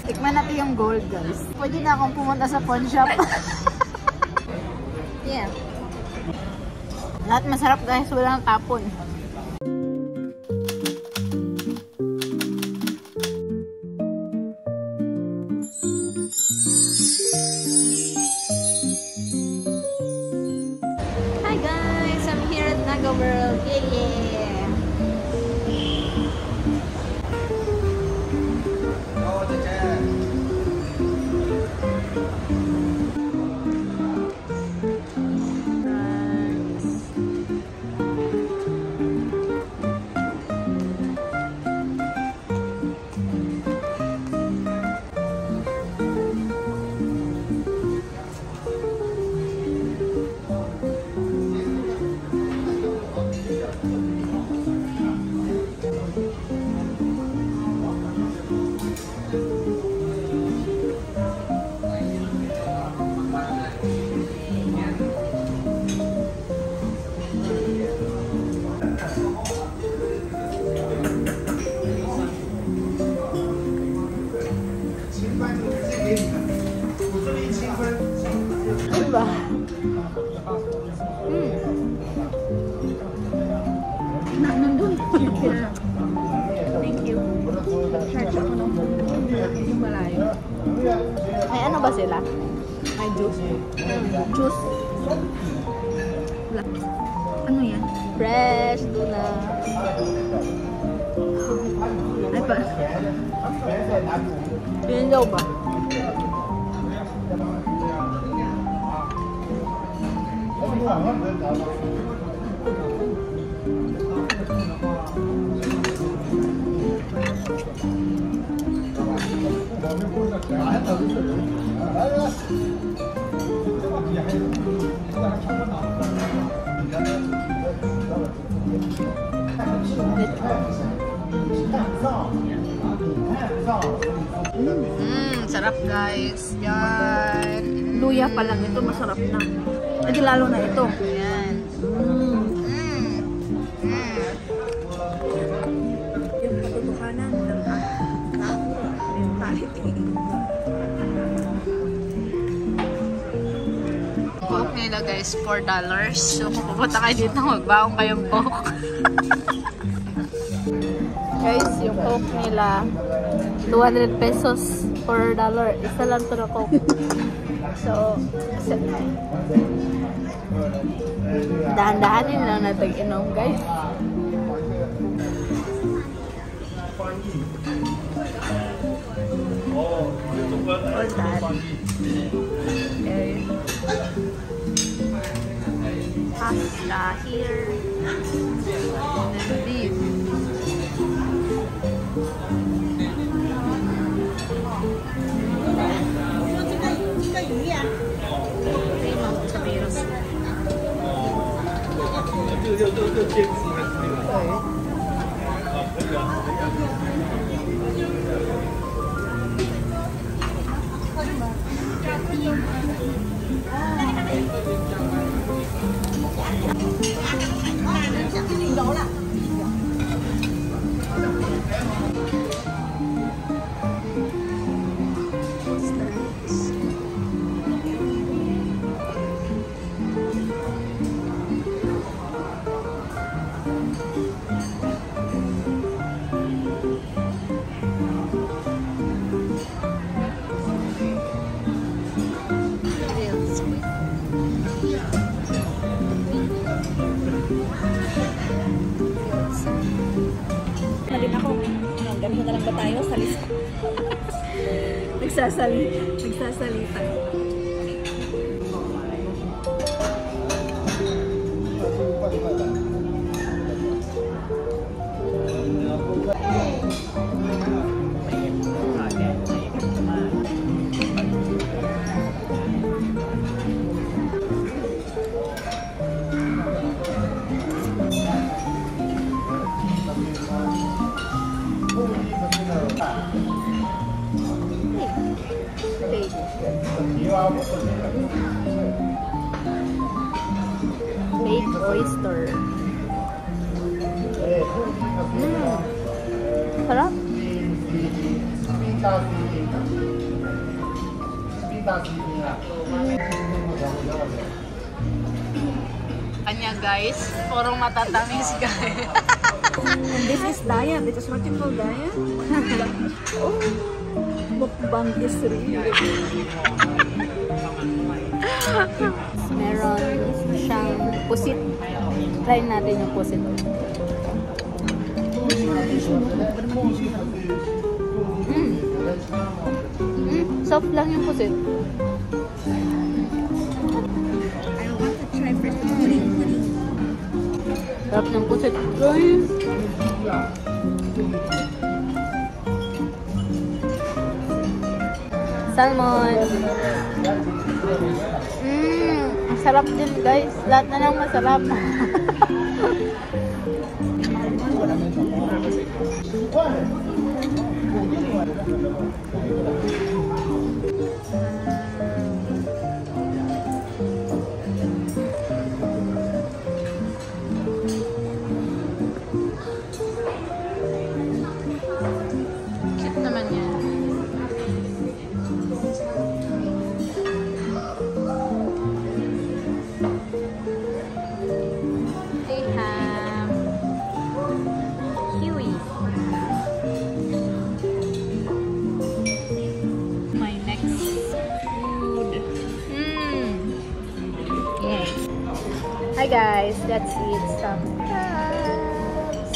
Tikman natin yung gold, guys. Pwede na akong pumunta sa pawn shop. Yeah. Lahat masarap, guys. Walang tapon. Hi, guys. I'm here at Naga World. Yeah. Diba? Nandun. Thank you. Charge ako nung malayo. May ano ba sila? May juice. Juice. Ano yan? Fresh tuna. Ay pa. Yun daw ba? Sarap, guys. Yan. Luya pa lang ito, masarap na. Lagi lalo na ito. Yan. Yung katotohanan ng mentality. Coke nila, guys, $4. So, kung pupunta kayo dito, magbaong kayong Coke. Guys, yung Coke nila, 200 pesos, $4. Isa lang ito na Coke. So, dahan-dahanin lang natin inom, guys. All that. Okay. Pasta here. And then beef. Ganito na lang ba tayo? Nagsasalita. Baked oyster. Sarap. Kanya guys, puro matatamis guys. This is diet. This is what you call diet. Oh, mukbang is real. Meron siyang pusit. Try natin yung pusit. Soft lang yung pusit. I want to try first pudding. Sarap ng pusit. Guys! Salmon. Sarap din guys. Lahat na lang masarap. Cute naman yan. They have kiwi. My next food. Yes. Hi guys, let's eat some crabs.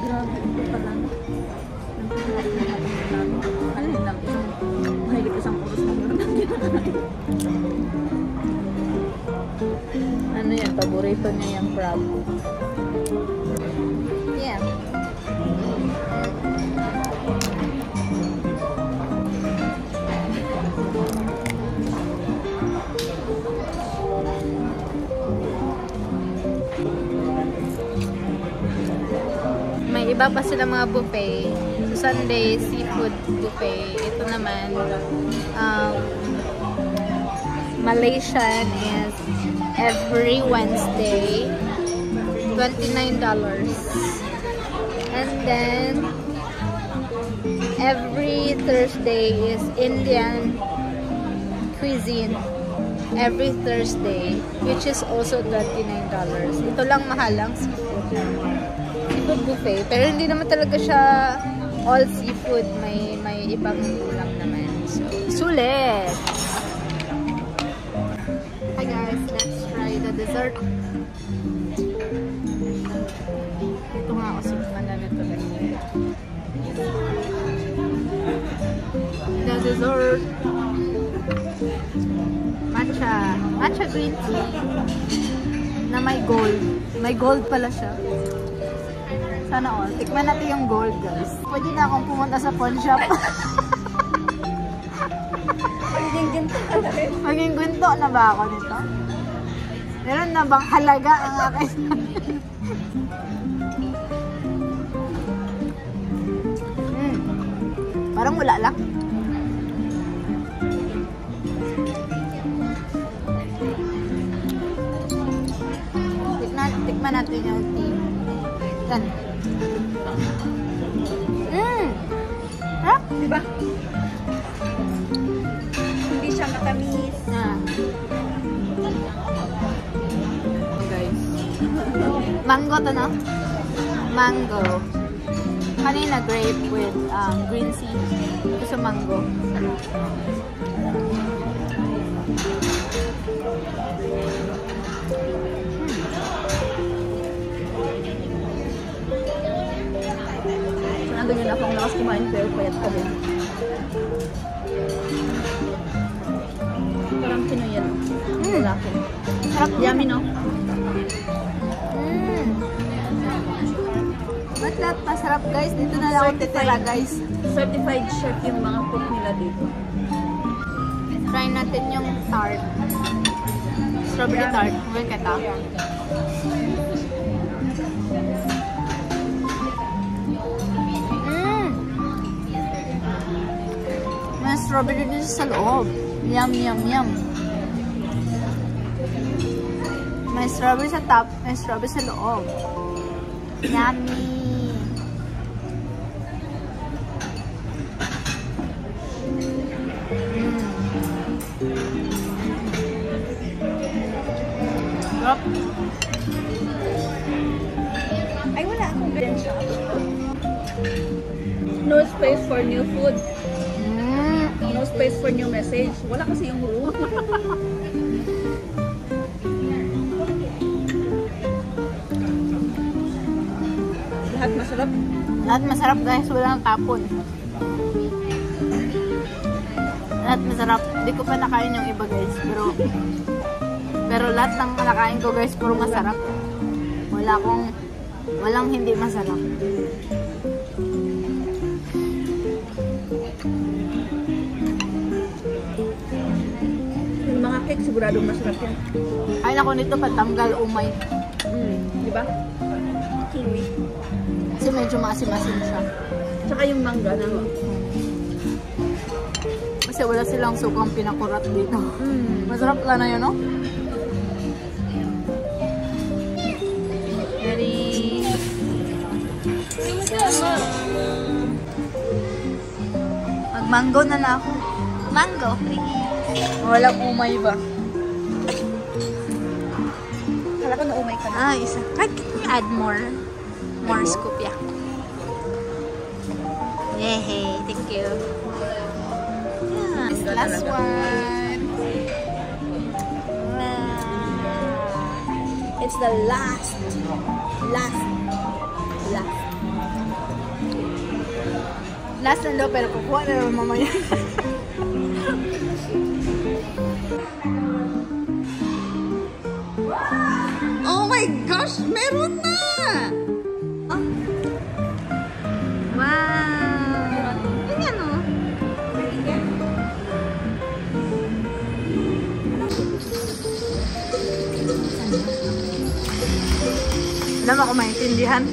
Grabe, ito pa lang. Ano lang, mahigit isang oras na meron ang kinakain. Ano yan? Paborito niya yung crab. Yeah. May iba pa sila mga buffet. Sunday seafood buffet. Ito naman Malaysian is every Wednesday $29. And then every Thursday is Indian cuisine every Thursday, which is also $29. Ito lang mahal lang seafood buffet, pero hindi naman talaga siya all seafood, may ibang ulam naman. So, sulit! Hi guys, let's try the dessert. Ito nga ako simpan na nito guys. The dessert. Matcha green tea na may gold. May gold pala siya. Sana all. Tikman natin yung gold, guys. Pwede na akong pumunta sa pawn shop. Maging ginto na ba ako nito? Meron na bang halaga ang akin? Parang wala lang. Tikman natin yung tea. Yan. Harap, diba? Hindi siya matamis. Guys. Mango to, no? Mango. Kanina grape with green tea. Ito sa mango. Ganyan akong lakas kumain pero payat ka din. Parang Pinoy yan. Lalaki. Sarap. Yummy, no? Ba't lahat masarap guys? Dito na lang ako titira guys. Certified chef yung mga cook nila dito. Try natin yung tart. Strawberry tart. Huwag kita. May strawberry din sa loob. Yum, yum, yum. May strawberry sa top, may strawberry sa loob. Yummy! Sarap. Ay, wala akong ganyan shop. No space for new food. No space for new message. Wala kasi yung room. Lahat masarap. Lahat masarap guys, walang tapon. Lahat masarap. Hindi ko pa nakain yung iba guys, pero lahat ng nakain ko guys, puro masarap. Walang hindi masarap. Yung mga cake siguradong masarap yan. Kain ako nito patanggal umay. Di ba? Kiwi. Kasi medyo maasim-asim siya. Tsaka yung mangga na mo. Kasi wala silang sukang pinakurat dito. Masarap lang na yun, no? Very... Mag-mango na ako. Mango, please. Walang umay ba? Kala ko na umay ka na. Ah, isa. Can you add more? More scoop, yeah. Yay, thank you. Yeah, this last one. It's the last. Last na daw, pero kukuha na naman mamaya. Oh my gosh! Meron na! Oh. Wow! Yan o. Alam ako maintindihan.